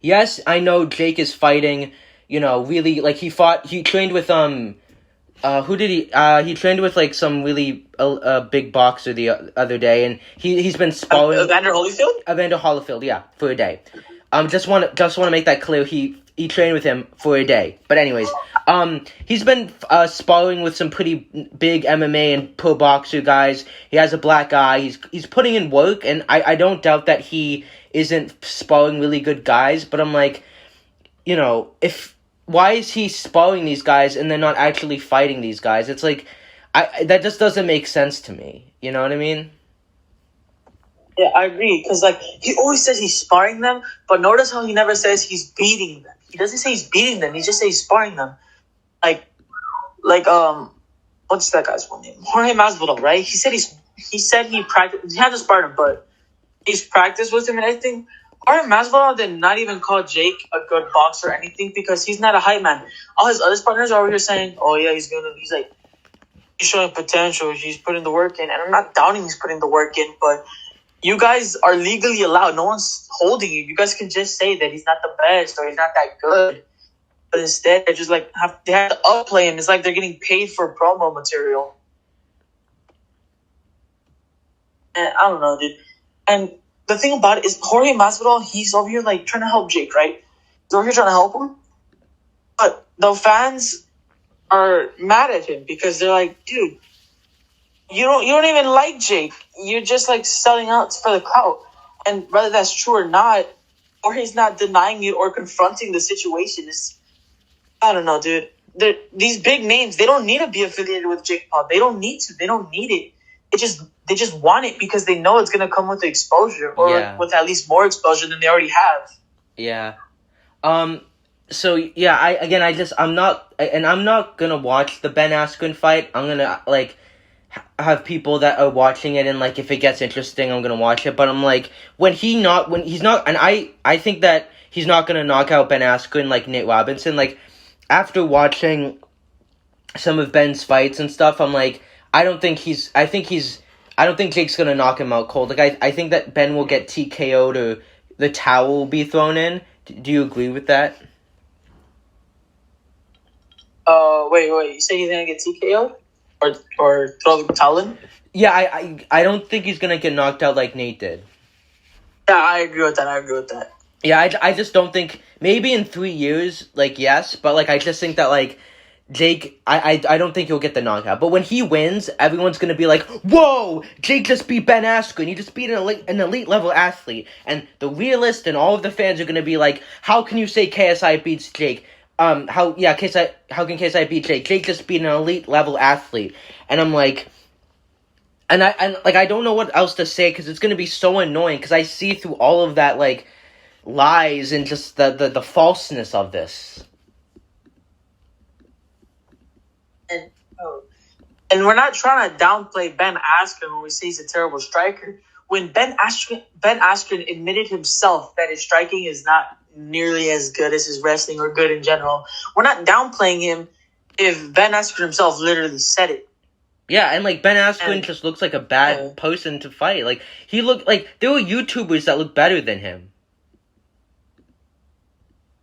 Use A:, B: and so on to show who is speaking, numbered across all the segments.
A: yes, I know Jake is fighting, really, like, he trained with, who did he trained with, like, some really, big boxer the other day, and he's been sparring.
B: Evander Holyfield?
A: Evander Holyfield, yeah, for a day. Just want to make that clear, he trained with him for a day. But anyways, he's been, sparring with some pretty big MMA and pro boxer guys. He has a black eye, he's putting in work, and I don't doubt that he isn't sparring really good guys, but I'm like, why is he sparring these guys and they're not actually fighting these guys? It's like, that just doesn't make sense to me. You know what I mean?
B: Yeah, I agree. Because, like, he always says he's sparring them, but notice how he never says he's beating them. He doesn't say he's beating them. He just says he's sparring them. Like, what's that guy's full name? Jorge Masvidal, right? He said he practiced. He hasn't sparred him, but he's practiced with him and everything. Jorge Masvidal did not even call Jake a good boxer or anything because he's not a hype man. All his other partners are over here saying, "Oh yeah, he's like, he's showing potential. He's putting the work in," and I'm not doubting he's putting the work in, but you guys are legally allowed. No one's holding you. You guys can just say that he's not the best or he's not that good. But instead, they're just like, they have to upplay him. It's like they're getting paid for promo material. And I don't know, dude. And the thing about it is Jorge Masvidal, he's over here like trying to help Jake, right? He's over here trying to help him. But the fans are mad at him because they're like, dude, you don't even like Jake. You're just like selling out for the clout. And whether that's true or not, or he's not denying it or confronting the situation, I don't know, dude. These big names, they don't need to be affiliated with Jake Paul. They don't need to. They don't need it. They just want it because they know it's gonna come with the exposure or with at least more exposure than they already have.
A: Yeah. So yeah, I'm not gonna watch the Ben Askren fight. I'm gonna like have people that are watching it, and like if it gets interesting, I'm gonna watch it. But I'm like, when he's not, and I think that he's not gonna knock out Ben Askren like Nate Robinson. Like after watching some of Ben's fights and stuff, I'm like, I don't think Jake's gonna knock him out cold. Like I think that Ben will get TKO'd or the towel will be thrown in. Do you agree with that?
B: Wait. You say he's gonna get TKO'd? Or throw the towel in?
A: Yeah, I don't think he's gonna get knocked out like Nate did.
B: Yeah, I agree with that.
A: Yeah, I just don't think, maybe in 3 years, like, yes, but, like, I just think that, like, Jake, I don't think he'll get the knockout. But when he wins, everyone's gonna be like, whoa, Jake just beat Ben Askren. He just beat an elite level athlete. And the realist and all of the fans are gonna be like, how can you say KSI beats Jake? How can KSI beat Jake? Jake just beat an elite level athlete. And I'm like, I don't know what else to say because it's gonna be so annoying because I see through all of that, like, lies and just the falseness of this.
B: And we're not trying to downplay Ben Askren when we say he's a terrible striker. When Ben Askren admitted himself that his striking is not nearly as good as his wrestling or good in general, we're not downplaying him if Ben Askren himself literally said it.
A: Yeah, and like Ben Askren just looks like a bad person to fight. Like he looked like there were YouTubers that look better than him.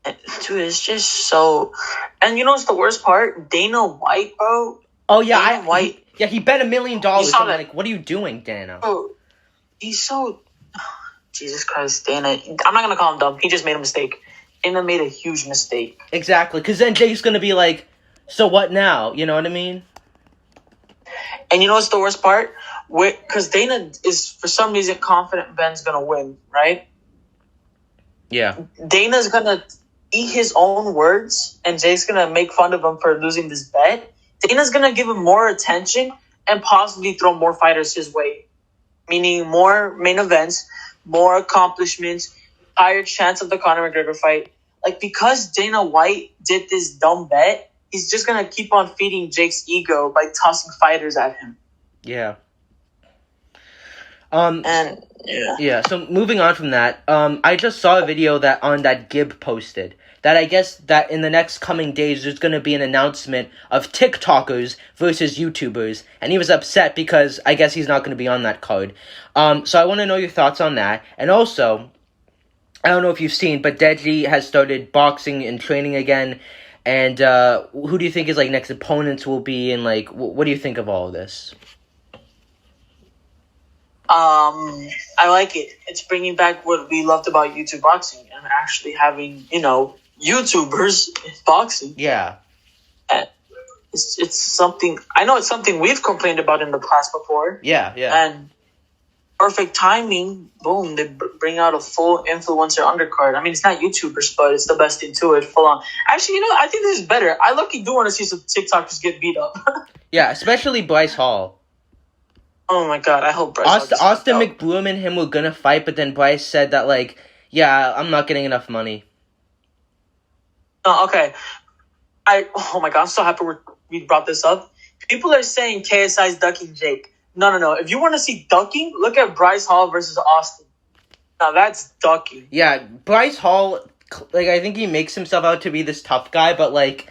B: Dude, it's just so. And you know what's the worst part? Dana White, bro.
A: Oh yeah, White. He bet $1 million. I'm like, what are you doing, Dana?
B: Bro, he's so. Jesus Christ, Dana. I'm not gonna call him dumb. He just made a mistake. Dana made a huge mistake.
A: Exactly, because then Jake's gonna be like, so what now? You know what I mean?
B: And you know what's the worst part? Because Dana is for some reason confident Ben's gonna win, right?
A: Yeah.
B: Dana's gonna eat his own words, and Jake's gonna make fun of him for losing this bet. Dana's gonna give him more attention and possibly throw more fighters his way, meaning more main events, more accomplishments, higher chance of the Conor McGregor fight. Like, because Dana White did this dumb bet, he's just gonna keep on feeding Jake's ego by tossing fighters at him.
A: Yeah.
B: Yeah.
A: So moving on from that, I just saw a video that Gib posted that I guess that in the next coming days there's going to be an announcement of TikTokers versus YouTubers, and he was upset because I guess he's not going to be on that card. So I want to know your thoughts on that, and also I don't know if you've seen, but Deji has started boxing and training again. And who do you think his like next opponents will be? And like, what do you think of all of this?
B: I like it. It's bringing back what we loved about YouTube boxing and actually having YouTubers in boxing.
A: Yeah.
B: And it's something I know. It's something we've complained about in the past before.
A: Yeah.
B: And perfect timing. Boom! They bring out a full influencer undercard. I mean, it's not YouTubers, but it's the best thing to it. Full on. Actually, I think this is better. I lucky do want to see some TikTokers get beat up.
A: Yeah, especially Bryce Hall.
B: Oh my god! I hope Bryce.
A: Austin McBroom and him were gonna fight, but then Bryce said that like, yeah, I'm not getting enough money.
B: Oh, okay. Oh my god! I'm so happy we brought this up. People are saying KSI's ducking Jake. No. If you want to see ducking, look at Bryce Hall versus Austin. Now that's ducking.
A: Yeah, Bryce Hall, like, I think he makes himself out to be this tough guy, but like,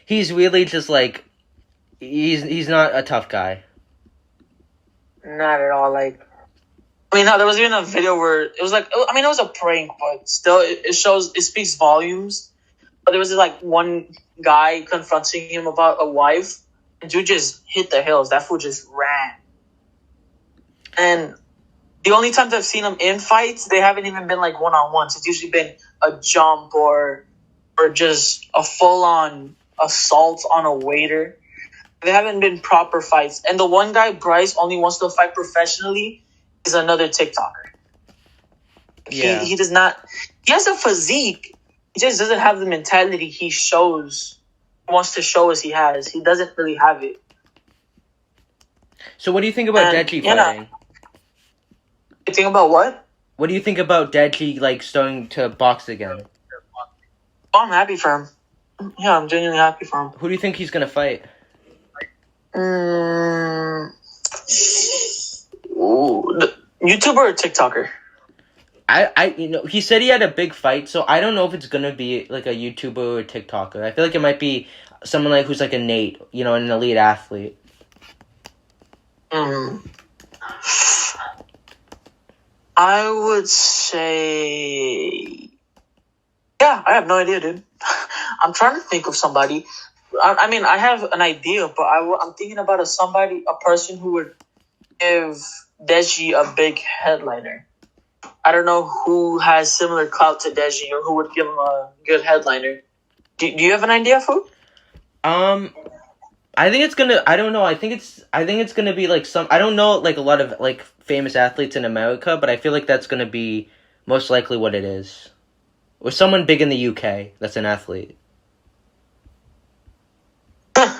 A: he's really just like, he's not a tough guy.
B: Not at all. Like, I mean, no, there was even a video where it was like, I mean, it was a prank, but still, it speaks volumes. But there was like one guy confronting him about a wife, and dude just hit the hills. That fool just ran. And the only times I've seen him in fights, they haven't even been like one-on-ones. It's usually been a jump or just a full-on assault on a waiter. They haven't been proper fights. And the one guy, Bryce, only wants to fight professionally is another TikToker.
A: Yeah.
B: He does not... He has a physique. He just doesn't have the mentality wants to show us he has. He doesn't really have it.
A: So what do you think about Deji fighting?
B: You think about what?
A: What do you think about Deji, like, starting to box again?
B: Oh, I'm happy for him. Yeah, I'm genuinely happy for him.
A: Who do you think he's gonna fight?
B: YouTuber or TikToker?
A: He said he had a big fight, so I don't know if it's gonna be like a YouTuber or a TikToker. I feel like it might be someone like who's like a Nate, an elite athlete.
B: I would say, yeah, I have no idea, dude. I'm trying to think of somebody. I mean, I have an idea, but I'm thinking about a person who would give Deji a big headliner. I don't know who has similar clout to Deji or who would give him a good headliner. Do you have an idea, Fu?
A: I think it's gonna. I don't know. I think it's gonna be like some. I don't know like a lot of like famous athletes in America, but I feel like that's gonna be most likely what it is, or someone big in the UK that's an athlete.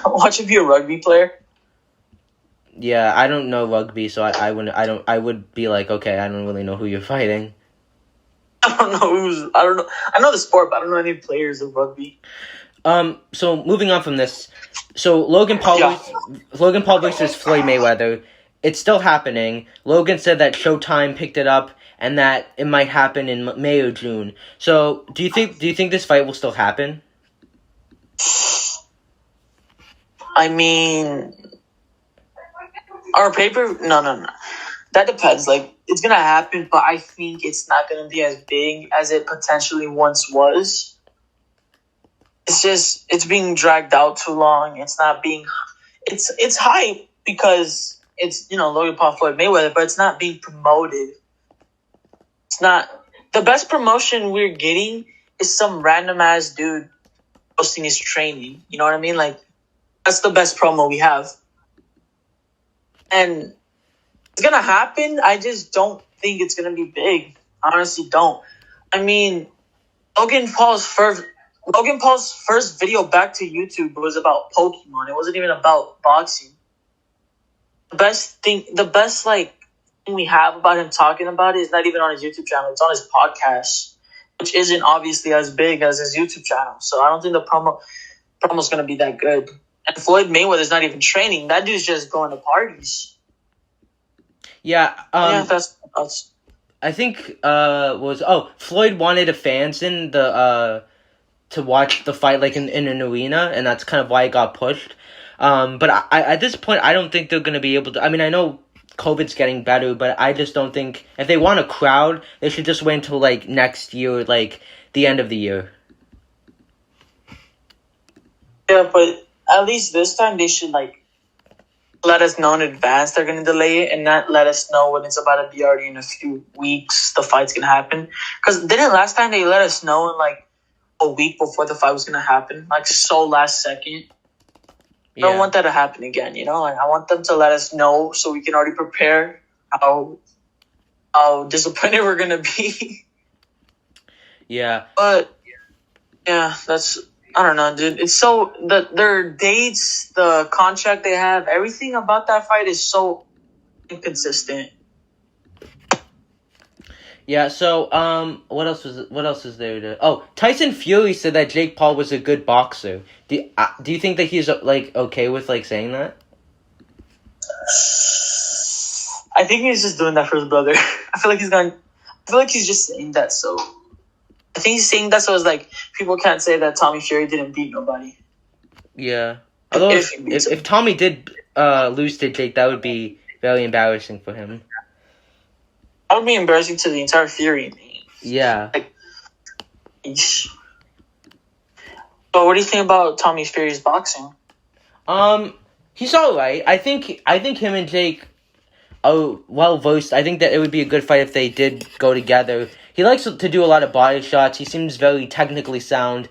B: Watch it be a rugby player.
A: Yeah, I don't know rugby, so I would be like, okay, I don't really know who you're fighting.
B: I don't know. I know the sport, but I don't know any players of rugby.
A: So moving on from this, so Logan Paul versus Floyd Mayweather, it's still happening. Logan said that Showtime picked it up and that it might happen in May or June. So do you think this fight will still happen?
B: I mean, our paper, no. That depends. Like, it's gonna happen, but I think it's not gonna be as big as it potentially once was. It's being dragged out too long. It's not being, it's hype because it's, Logan Paul, Floyd Mayweather, but it's not being promoted. It's not, the best promotion we're getting is some random ass dude posting his training. You know what I mean? Like, that's the best promo we have. And it's going to happen. I just don't think it's going to be big. I honestly don't. I mean, Logan Paul's first video back to YouTube was about Pokemon. It wasn't even about boxing. The best thing we have about him talking about it is not even on his YouTube channel. It's on his podcast, which isn't obviously as big as his YouTube channel. So I don't think the promo's going to be that good. And Floyd Mayweather's not even training. That dude's just going to parties.
A: Yeah.
B: That's.
A: I think Floyd wanted fans in the to watch the fight like in an arena, and that's kind of why it got pushed. But I at this point I don't think they're gonna be able to. I mean, I know COVID's getting better, but I just don't think if they want a crowd, they should just wait until like next year, like the end of the year.
B: Yeah, but at least this time they should like let us know in advance they're gonna delay it, and not let us know when it's about to be already in a few weeks the fight's gonna happen. Because didn't last time they let us know in like a week before the fight was gonna happen, like so last second. I don't want that to happen again. Like I want them to let us know so we can already prepare how disappointed we're gonna be.
A: Yeah.
B: But yeah, that's I don't know, dude. It's so their dates, the contract they have, everything about that fight is so inconsistent.
A: Yeah, so what else is there to? Oh, Tyson Fury said that Jake Paul was a good boxer. Do you think that he's like okay with like saying that?
B: I think he's just doing that for his brother. I feel like he's just saying that so. I think he's saying that so it's like people can't say that Tommy Fury didn't beat nobody.
A: Yeah. Although if Tommy did lose to Jake, that would be very embarrassing for him.
B: That would be embarrassing to the entire Fury name.
A: Yeah.
B: Like, eesh. So what do you think about Tommy Fury's boxing?
A: He's alright. I think him and Jake are well versed. I think that it would be a good fight if they did go together. He likes to do a lot of body shots. He seems very technically sound.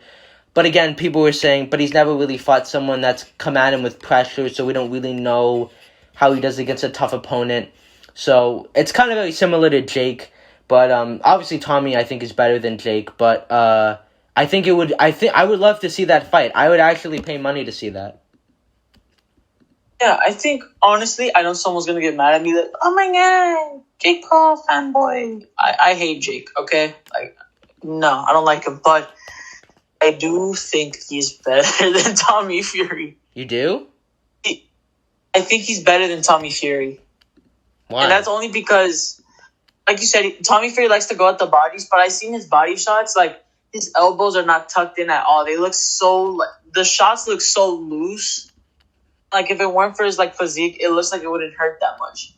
A: But again, people were saying, but he's never really fought someone that's come at him with pressure, so we don't really know how he does against a tough opponent. So it's kind of very similar to Jake, but obviously Tommy I think is better than Jake. But I think I would love to see that fight. I would actually pay money to see that.
B: Yeah, I think honestly, I know someone's gonna get mad at me that oh my god, Jake Paul fanboy. I hate Jake. Okay, like no, I don't like him, but I do think he's better than Tommy Fury.
A: You do?
B: I think he's better than Tommy Fury.
A: Why?
B: And that's only because, like you said, Tommy Fury likes to go at the bodies, but I've seen his body shots, like, his elbows are not tucked in at all. They look so, the shots look so loose. Like, if it weren't for his, like, physique, it looks like it wouldn't hurt that much.